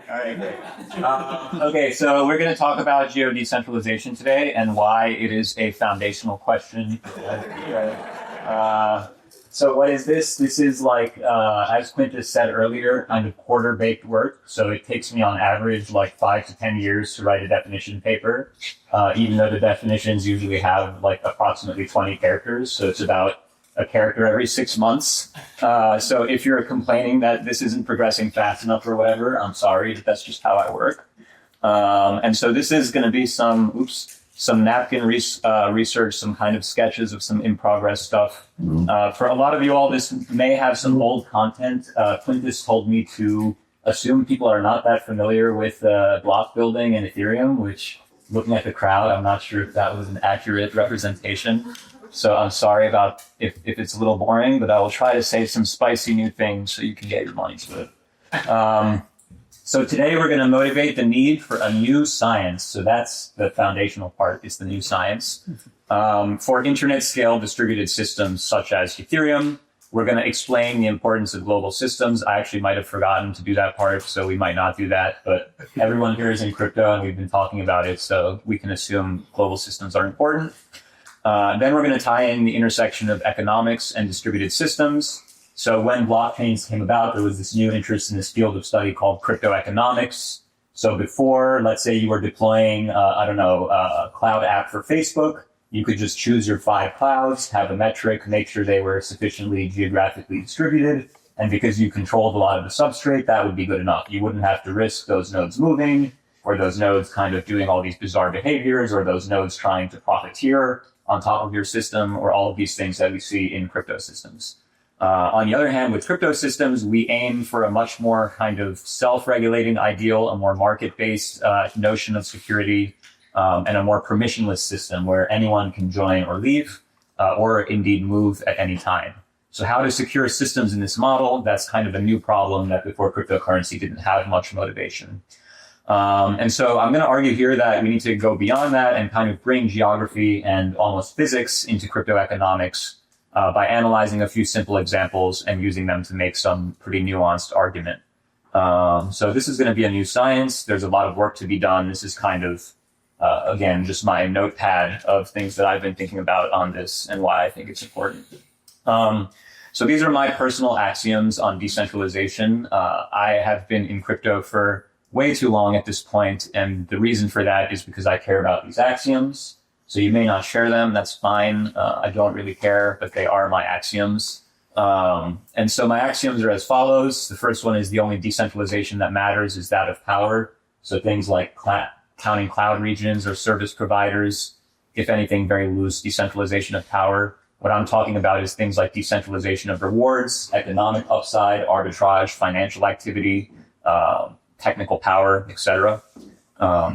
All right, great. Okay, so we're going to talk about geo-decentralization today and why it is a foundational question. So what is this? This is like, as Quintus said earlier, kind of quarter-baked work. So it takes me on average like 5 to 10 years to write a definition paper, even though the definitions usually have like approximately 20 characters. So it's about a character every 6 months. So if you're complaining that this isn't progressing fast enough or whatever, I'm sorry, but that's just how I work. And so this is going to be some napkin research, some kind of sketches of some in-progress stuff. For a lot of you all, this may have some old content. Quintus told me to assume people are not that familiar with block building and Ethereum, which, looking at the crowd, I'm not sure if that was an accurate representation. So I'm sorry about if it's a little boring, but I will try to say some spicy new things so you can get your money's worth. So today we're going to motivate the need for a new science. So that's the foundational part, is the new science. For internet scale distributed systems such as Ethereum, we're going to explain the importance of global systems. I actually might have forgotten to do that part, so we might not do that. But everyone here is in crypto and we've been talking about it, so we can assume global systems are important. Then we're going to tie in the intersection of economics and distributed systems. So when blockchains came about, there was this new interest in this field of study called crypto economics. So before, let's say you were deploying, a cloud app for Facebook, you could just choose your 5 clouds, have a metric, make sure they were sufficiently geographically distributed. And because you controlled a lot of the substrate, that would be good enough. You wouldn't have to risk those nodes moving, or those nodes kind of doing all these bizarre behaviors, or those nodes trying to profiteer on top of your system, or all of these things that we see in crypto systems. On the other hand, with crypto systems, we aim for a much more kind of self-regulating ideal, a more market-based notion of security, and a more permissionless system where anyone can join or leave, or indeed move at any time. So how to secure systems in this model, that's kind of a new problem that before cryptocurrency didn't have much motivation. And so I'm going to argue here that we need to go beyond that and kind of bring geography and almost physics into crypto economics by analyzing a few simple examples and using them to make some pretty nuanced argument. So this is going to be a new science. There's a lot of work to be done. This is kind of, again, just my notepad of things that I've been thinking about on this and why I think it's important. So these are my personal axioms on decentralization. I have been in crypto for way too long at this point, and the reason for that is because I care about these axioms. So you may not share them, that's fine. I don't really care, but they are my axioms. And so my axioms are as follows. The first one is the only decentralization that matters is that of power. So things like counting cloud regions or service providers, if anything, very loose decentralization of power. What I'm talking about is things like decentralization of rewards, economic upside, arbitrage, financial activity, technical power, etc.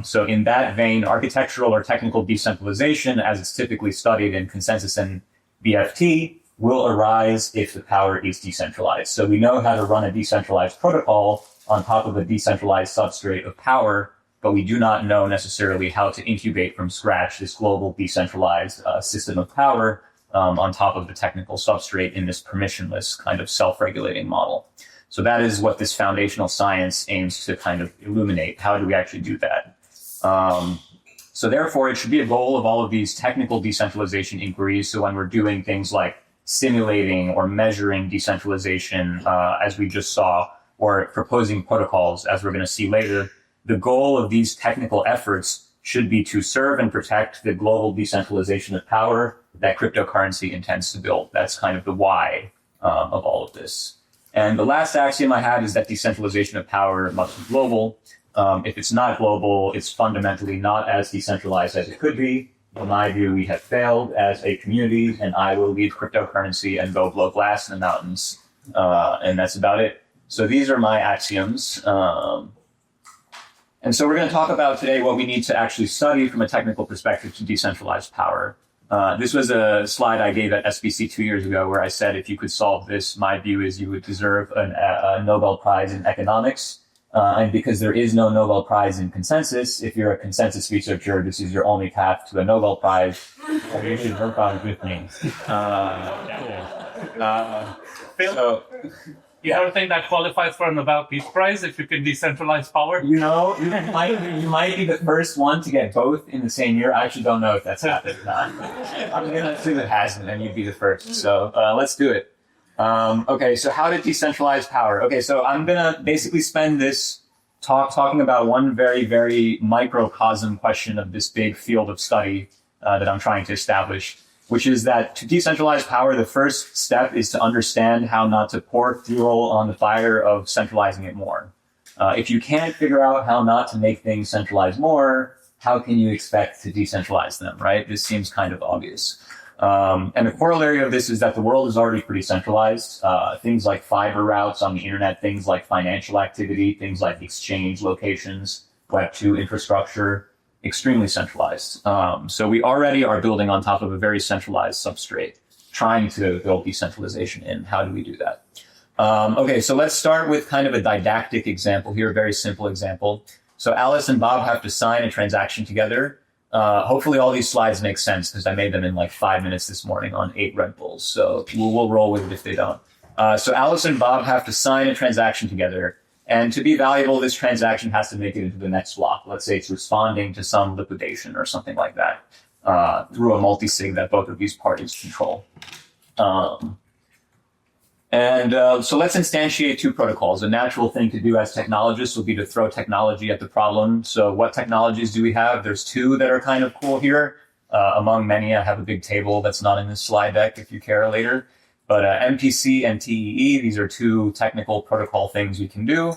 So in that vein, architectural or technical decentralization, as it's typically studied in consensus and BFT, will arise if the power is decentralized. So we know how to run a decentralized protocol on top of a decentralized substrate of power, but we do not know necessarily how to incubate from scratch this global decentralized system of power on top of the technical substrate in this permissionless kind of self-regulating model. So that is what this foundational science aims to kind of illuminate. How do we actually do that? So therefore, it should be a goal of all of these technical decentralization inquiries. So when we're doing things like simulating or measuring decentralization, as we just saw, or proposing protocols, as we're going to see later, the goal of these technical efforts should be to serve and protect the global decentralization of power that cryptocurrency intends to build. That's kind of the why of all of this. And the last axiom I had is that decentralization of power must be global. If it's not global, it's fundamentally not as decentralized as it could be. In my view, we have failed as a community, and I will leave cryptocurrency and go blow glass in the mountains. And that's about it. So these are my axioms. And so we're going to talk about today what we need to actually study from a technical perspective to decentralize power. This was a slide I gave at SBC 2 years ago where I said if you could solve this, my view is you would deserve a Nobel Prize in economics. And because there is no Nobel Prize in consensus, if you're a consensus researcher, this is your only path to a Nobel Prize. You should work on it with me. You ever think that qualifies for a Nobel Peace Prize if you can decentralize power? You know, you might be the first one to get both in the same year. I actually don't know if that's happened or not. I'm going to assume it hasn't, and you'd be the first. So let's do it. Okay, so how to decentralize power. Okay, so I'm going to basically spend this talk talking about one very, very microcosm question of this big field of study that I'm trying to establish, which is that to decentralize power, the first step is to understand how not to pour fuel on the fire of centralizing it more. If you can't figure out how not to make things centralized more, how can you expect to decentralize them, right? This seems kind of obvious. And the corollary of this is that the world is already pretty centralized. Things like fiber routes on the internet, things like financial activity, things like exchange locations, Web2 infrastructure, extremely centralized. So we already are building on top of a very centralized substrate, trying to build decentralization in. How do we do that? Okay, so let's start with kind of a didactic example here, a very simple example. So Alice and Bob have to sign a transaction together. Hopefully all these slides make sense because I made them in like 5 minutes this morning on 8 Red Bulls. So we'll roll with it if they don't. So Alice and Bob have to sign a transaction together. And to be valuable, this transaction has to make it into the next block. Let's say it's responding to some liquidation or something like that through a multisig that both of these parties control. So let's instantiate 2 protocols. A natural thing to do as technologists would be to throw technology at the problem. So what technologies do we have? There's 2 that are kind of cool here. Among many, I have a big table that's not in this slide deck if you care later. But MPC and TEE, these are 2 technical protocol things we can do.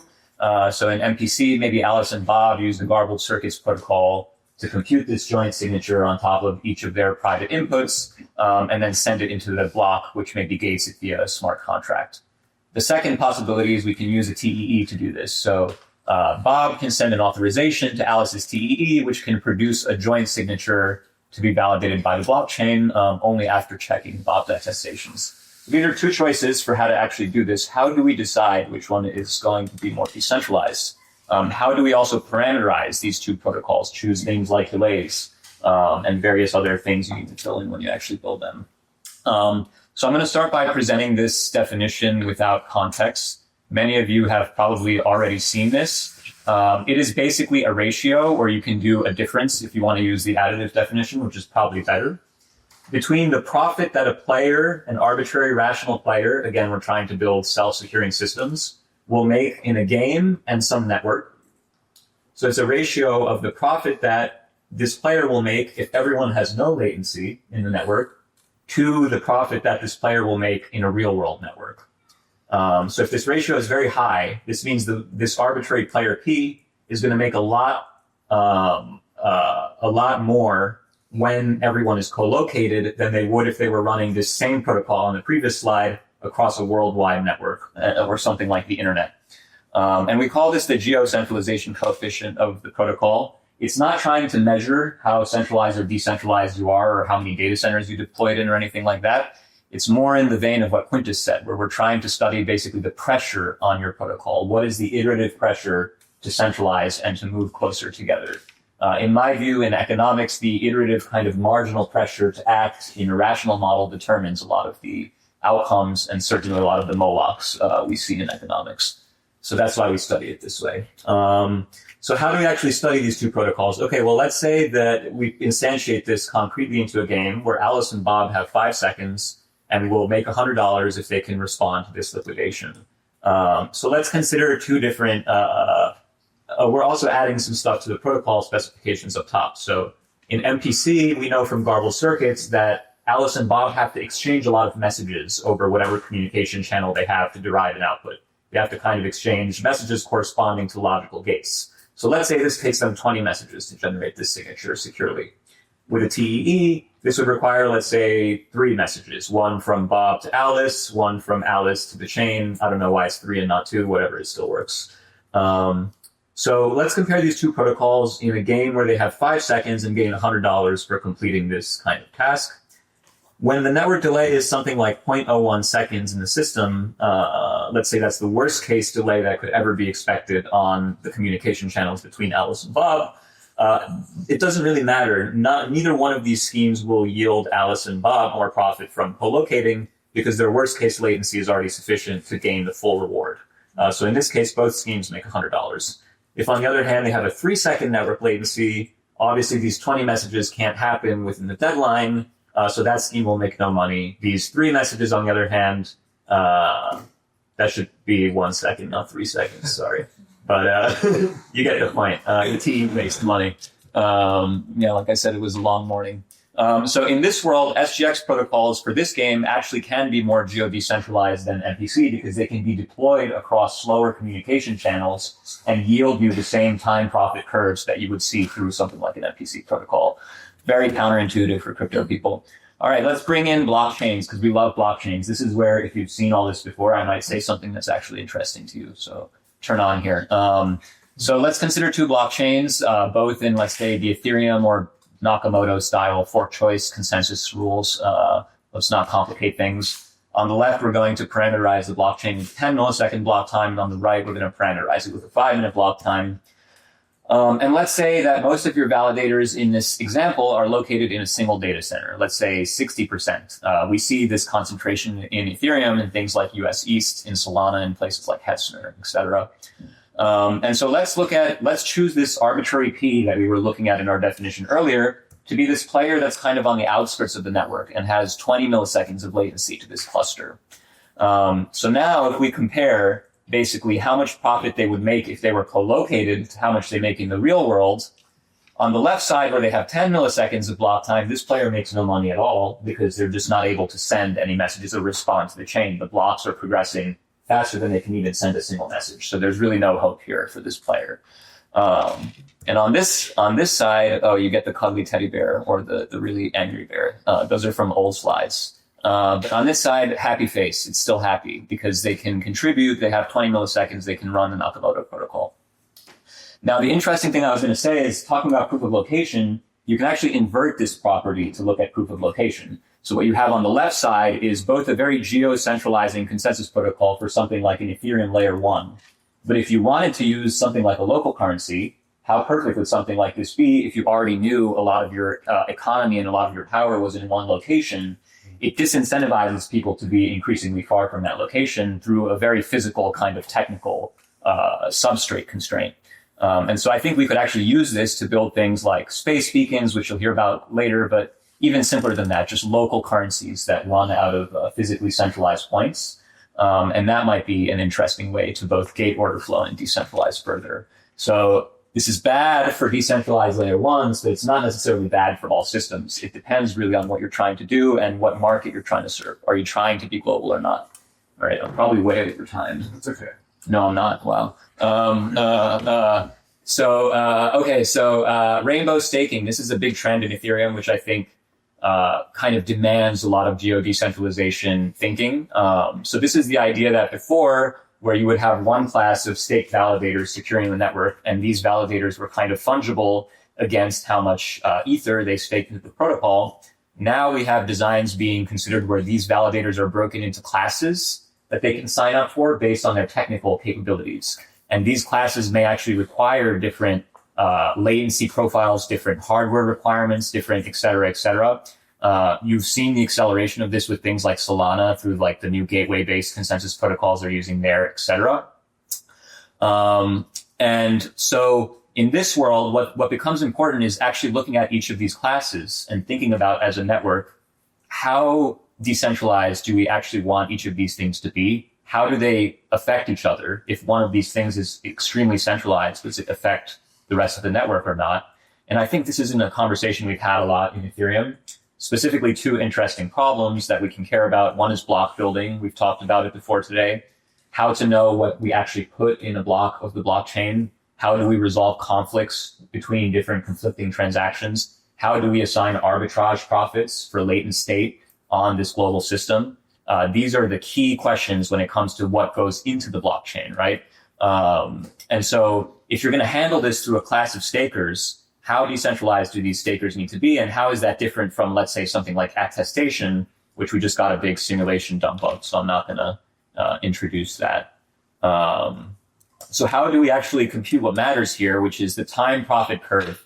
So in MPC, maybe Alice and Bob use the garbled circuits protocol to compute this joint signature on top of each of their private inputs, and then send it into the block, which maybe gates it via a smart contract. The second possibility is we can use a TEE to do this. So Bob can send an authorization to Alice's TEE, which can produce a joint signature to be validated by the blockchain only after checking Bob's attestations. These are 2 choices for how to actually do this. How do we decide which one is going to be more decentralized? How do we also parameterize these 2 protocols, choose things like delays and various other things you need to fill in when you actually build them? So I'm going to start by presenting this definition without context. Many of you have probably already seen this. It is basically a ratio, or you can do a difference if you want to use the additive definition, which is probably better, between the profit that a player, an arbitrary rational player, again, we're trying to build self-securing systems, will make in a game and some network. So it's a ratio of the profit that this player will make if everyone has no latency in the network to the profit that this player will make in a real-world network. So if this ratio is very high, this means this arbitrary player P is going to make a lot more when everyone is co-located than they would if they were running this same protocol on the previous slide across a worldwide network or something like the internet. And we call this the geo-centralization coefficient of the protocol. It's not trying to measure how centralized or decentralized you are or how many data centers you deployed in or anything like that. It's more in the vein of what Quintus said, where we're trying to study basically the pressure on your protocol. What is the iterative pressure to centralize and to move closer together? In my view, in economics, the iterative kind of marginal pressure to act in a rational model determines a lot of the outcomes and certainly a lot of the MOLOCs we see in economics. So that's why we study it this way. So how do we actually study these 2 protocols? Okay, well, let's say that we instantiate this concretely into a game where Alice and Bob have 5 seconds and will make $100 if they can respond to this liquidation. So let's consider 2 different we're also adding some stuff to the protocol specifications up top. So in MPC, we know from garbled circuits that Alice and Bob have to exchange a lot of messages over whatever communication channel they have to derive an output. They have to kind of exchange messages corresponding to logical gates. So let's say this takes them 20 messages to generate this signature securely. With a TEE, this would require, let's say, 3 messages. 1 from Bob to Alice, 1 from Alice to the chain. I don't know why it's 3 and not 2, whatever, it still works. So let's compare these 2 protocols in a game where they have 5 seconds and gain $100 for completing this kind of task. When the network delay is something like 0.01 seconds in the system, let's say that's the worst case delay that could ever be expected on the communication channels between Alice and Bob, it doesn't really matter. Neither one of these schemes will yield Alice and Bob more profit from co-locating because their worst case latency is already sufficient to gain the full reward. So in this case, both schemes make $100. If on the other hand, they have a 3-second network latency, obviously these 20 messages can't happen within the deadline, so that scheme will make no money. These 3 messages, on the other hand, that should be 1 second, not 3 seconds, sorry. But you get the point. The team makes the money. Like I said, it was a long morning. So in this world, SGX protocols for this game actually can be more geo-decentralized than MPC because they can be deployed across slower communication channels and yield you the same time profit curves that you would see through something like an MPC protocol. Very counterintuitive for crypto people. All right, let's bring in blockchains because we love blockchains. This is where, if you've seen all this before, I might say something that's actually interesting to you. So turn on here. So let's consider 2 blockchains, both in, let's say, the Ethereum or Nakamoto style fork choice consensus rules. Let's not complicate things. On the left, we're going to parameterize the blockchain with 10 millisecond block time. And on the right, we're going to parameterize it with a 5-minute block time. And let's say that most of your validators in this example are located in a single data center. Let's say 60%. We see this concentration in Ethereum in things like US East, in Solana, in places like Hetzner, etc. And so let's choose this arbitrary P that we were looking at in our definition earlier to be this player that's kind of on the outskirts of the network and has 20 milliseconds of latency to this cluster. So now if we compare basically how much profit they would make if they were co-located to how much they make in the real world, on the left side where they have 10 milliseconds of block time, this player makes no money at all because they're just not able to send any messages or respond to the chain. The blocks are progressing faster than they can even send a single message. So there's really no hope here for this player. And on this side, you get the cuddly teddy bear or the really angry bear. Those are from old slides. But on this side, happy face. It's still happy because they can contribute. They have 20 milliseconds. They can run the Nakamoto protocol. Now, the interesting thing I was going to say is talking about proof of location, you can actually invert this property to look at proof of location. So what you have on the left side is both a very geo-centralizing consensus protocol for something like an Ethereum layer 1. But if you wanted to use something like a local currency, how perfect would something like this be if you already knew a lot of your economy and a lot of your power was in one location? It disincentivizes people to be increasingly far from that location through a very physical kind of technical substrate constraint. And so I think we could actually use this to build things like space beacons, which you'll hear about later, but even simpler than that, just local currencies that run out of physically centralized points. And that might be an interesting way to both gate order flow and decentralize further. So this is bad for decentralized layer 1s, but it's not necessarily bad for all systems. It depends really on what you're trying to do and what market you're trying to serve. Are you trying to be global or not? All right, I'm probably way over time. It's okay. No, I'm not. Wow. So rainbow staking. This is a big trend in Ethereum, which I think kind of demands a lot of geo-decentralization thinking. So this is the idea that before, where you would have one class of staked validators securing the network, and these validators were kind of fungible against how much ether they staked into the protocol. Now we have designs being considered where these validators are broken into classes that they can sign up for based on their technical capabilities. And these classes may actually require different latency profiles, different hardware requirements, different et cetera, et cetera. You've seen the acceleration of this with things like Solana through like the new gateway-based consensus protocols they're using there, et cetera. And so in this world, what becomes important is actually looking at each of these classes and thinking about as a network, how decentralized do we actually want each of these things to be? How do they affect each other? If one of these things is extremely centralized, does it affect the rest of the network or not? And I think this isn't a conversation we've had a lot in Ethereum. Specifically, 2 interesting problems that we can care about. One is block building. We've talked about it before today. How to know what we actually put in a block of the blockchain. How do we resolve conflicts between different conflicting transactions? How do we assign arbitrage profits for latent state on this global system? These are the key questions when it comes to what goes into the blockchain, right? And so if you're going to handle this through a class of stakers, how decentralized do these stakers need to be? And how is that different from, let's say, something like attestation, which we just got a big simulation dump of, so I'm not going to introduce that. So how do we actually compute what matters here, which is the time profit curve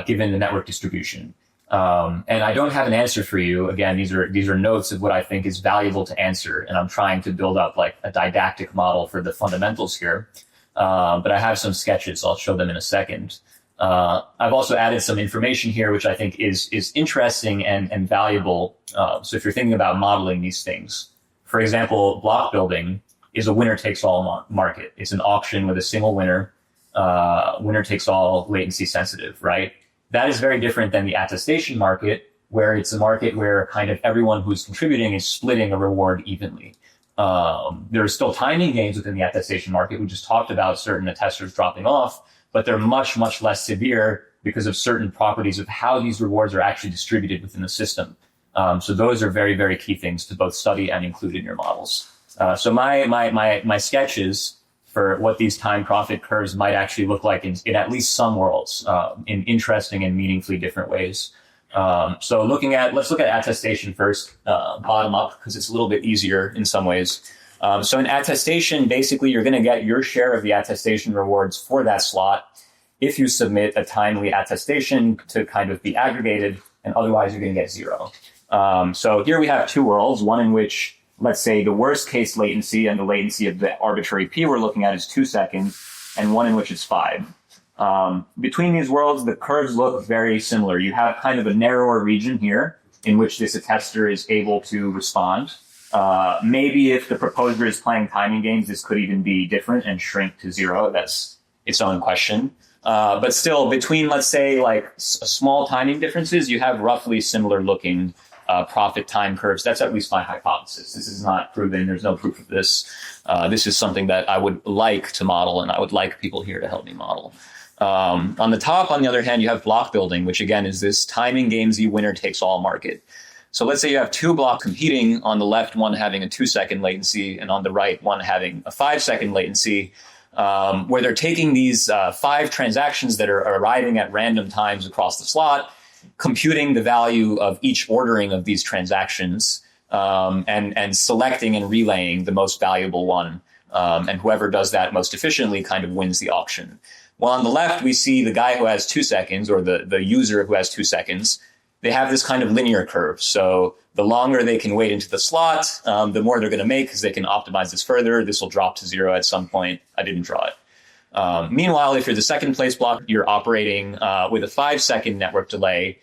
given the network distribution? And I don't have an answer for you. Again, these are notes of what I think is valuable to answer, and I'm trying to build up like a didactic model for the fundamentals here. But I have some sketches. I'll show them in a second. I've also added some information here, which I think is interesting and valuable. So if you're thinking about modeling these things, for example, block building is a winner-takes-all market. It's an auction with a single winner, winner-takes-all, latency sensitive, right? That is very different than the attestation market, where it's a market where kind of everyone who's contributing is splitting a reward evenly. There are still timing gains within the attestation market. We just talked about certain attesters dropping off, but they're much, much less severe because of certain properties of how these rewards are actually distributed within the system. So those are very, very key things to both study and include in your models. So my sketches for what these time profit curves might actually look like in at least some worlds, in interesting and meaningfully different ways. So let's look at attestation first, bottom up, because it's a little bit easier in some ways. So in attestation, basically you're going to get your share of the attestation rewards for that slot if you submit a timely attestation to kind of be aggregated, and otherwise you're going to get 0. So here we have two worlds, one in which, let's say, the worst case latency and the latency of the arbitrary P we're looking at is 2 seconds, and one in which it's 5. Between these worlds, the curves look very similar. You have kind of a narrower region here in which this attester is able to respond. Maybe if the proposer is playing timing games, this could even be different and shrink to 0. That's its own question. But still, between, let's say, like small timing differences, you have roughly similar looking profit time curves. That's at least my hypothesis. This is not proven. There's no proof of this. This is something that I would like to model, and I would like people here to help me model. On the top, on the other hand, you have block building, which again is this timing gamesy winner takes all market. So let's say you have two blocks competing, on the left, one having a 2-second latency, and on the right, one having a 5-second latency, where they're taking these 5 transactions that are arriving at random times across the slot, computing the value of each ordering of these transactions, and selecting and relaying the most valuable one. And whoever does that most efficiently kind of wins the auction. Well, on the left, we see the guy who has 2 seconds, or the user who has 2 seconds. They have this kind of linear curve. So the longer they can wait into the slot, the more they're going to make because they can optimize this further. This will drop to 0 at some point. I didn't draw it. Meanwhile, if you're the second place block, you're operating with a 5-second network delay.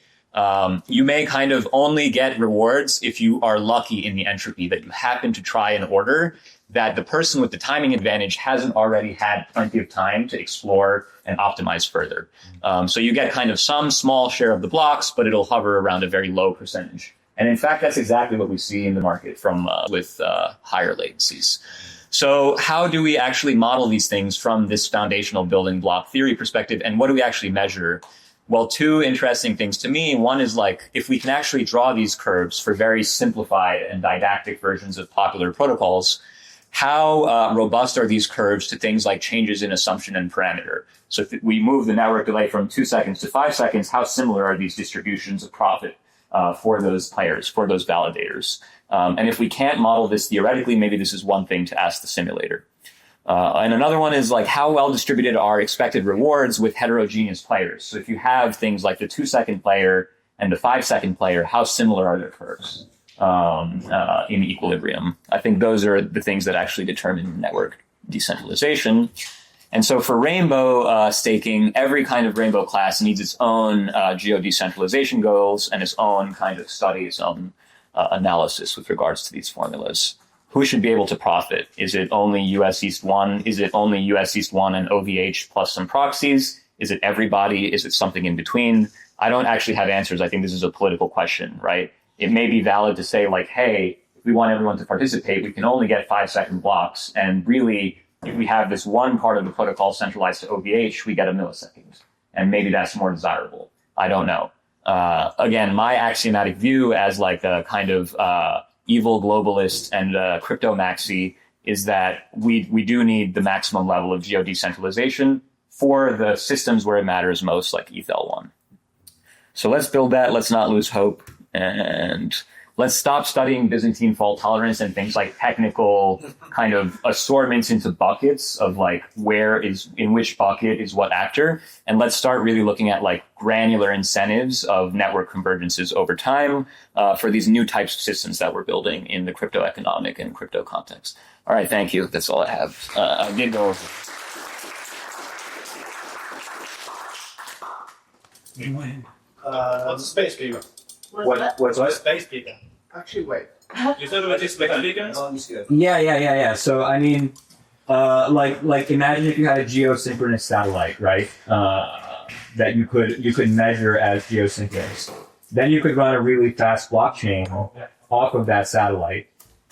You may kind of only get rewards if you are lucky in the entropy, that you happen to try an order that the person with the timing advantage hasn't already had plenty of time to explore and optimize further. So you get kind of some small share of the blocks, but it'll hover around a very low percentage. And in fact, that's exactly what we see in the market with higher latencies. So how do we actually model these things from this foundational building block theory perspective? And what do we actually measure? Well, two interesting things to me. One is like, if we can actually draw these curves for very simplified and didactic versions of popular protocols, how robust are these curves to things like changes in assumption and parameter? So if we move the network delay from 2 seconds to 5 seconds, how similar are these distributions of profit for those players, for those validators? And if we can't model this theoretically, maybe this is one thing to ask the simulator. And another one is like, how well distributed are expected rewards with heterogeneous players? So if you have things like the 2-second player and the 5-second player, how similar are their curves in equilibrium? I think those are the things that actually determine network decentralization. And so for rainbow staking, every kind of rainbow class needs its own geo-decentralization goals and its own kind of study, its own analysis with regards to these formulas. Who should be able to profit? Is it only US East 1? Is it only US East 1 and OVH plus some proxies? Is it everybody? Is it something in between? I don't actually have answers. I think this is a political question, right? It may be valid to say like, hey, if we want everyone to participate, we can only get 5-second blocks. And really, if we have this one part of the protocol centralized to OVH, we get a millisecond. And maybe that's more desirable. I don't know. Again, my axiomatic view as like a kind of evil globalist and crypto maxi is that we do need the maximum level of geo-decentralization for the systems where it matters most, like ETH L1. So let's build that. Let's not lose hope. And let's stop studying Byzantine fault tolerance and things like technical kind of assortments into buckets of like in which bucket is what actor. And let's start really looking at like granular incentives of network convergences over time for these new types of systems that we're building in the crypto economic and crypto context. All right, thank you. That's all I have. I did go over. What's a space beacon? What's Space beacon. Actually, wait. You said it was just space beacons? Yeah. So I mean, like imagine if you had a geosynchronous satellite, right? That you could measure as geosynchronous. Then you could run a really fast blockchain off of that satellite.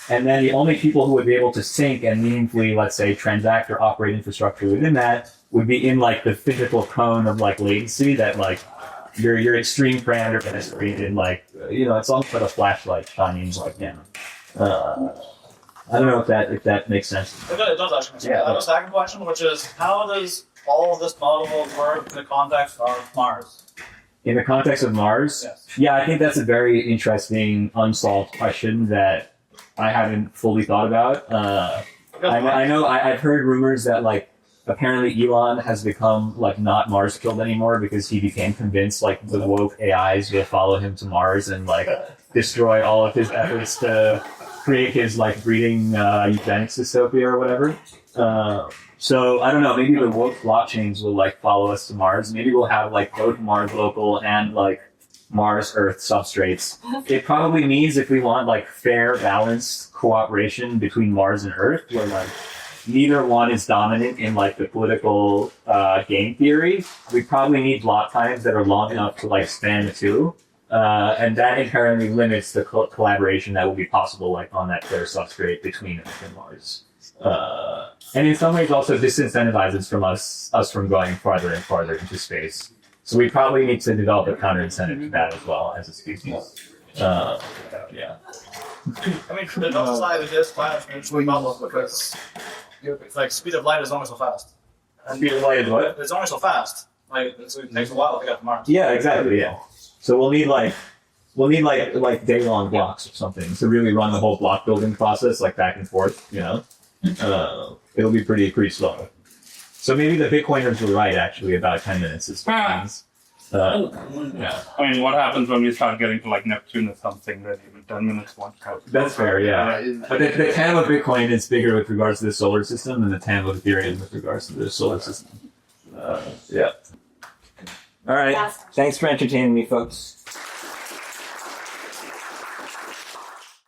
And then the only people who would be able to sync and meaningfully, let's say, transact or operate infrastructure within that would be in like the physical cone of like latency that like your extreme parameter is created like, it's almost like a flashlight shining like down. I don't know if that makes sense. It does actually make sense. Yeah. I have a second question, which is how does all of this model work in the context of Mars? In the context of Mars? Yes. Yeah, I think that's a very interesting unsolved question that I haven't fully thought about. I know I've heard rumors that like apparently Elon has become like not Mars killed anymore because he became convinced like the woke AIs will follow him to Mars and like destroy all of his efforts to create his like breeding eugenics dystopia or whatever. So I don't know, maybe the woke blockchains will like follow us to Mars. Maybe we'll have like both Mars local and like Mars Earth substrates. It probably means if we want like fair, balanced cooperation between Mars and Earth, where like neither one is dominant in like the political game theory, we probably need block times that are long enough to like span the two. And that inherently limits the collaboration that will be possible like on that fair substrate between Earth and Mars. And in some ways also disincentivizes from us from going farther and farther into space. So we probably need to develop a counter-incentive to that as well as a species. Yeah. I mean, the downside of this planet is really bubble because it's like speed of light is only so fast. And Speed of light is what? it's only so fast. Like it takes a while to get to Mars. Yeah, exactly. Yeah. So we'll need like day-long blocks or something to really run the whole block building process like back and forth. It'll be pretty slow. So maybe the Bitcoiners were right actually about 10 minutes is things. Yeah. I mean, what happens when we start getting to like Neptune or something that even 10 minutes won't count? That's fair, yeah. But the TAM of Bitcoin is bigger with regards to the solar system than the TAM of Ethereum with regards to the solar system. Yeah. All right. Thanks for entertaining me, folks.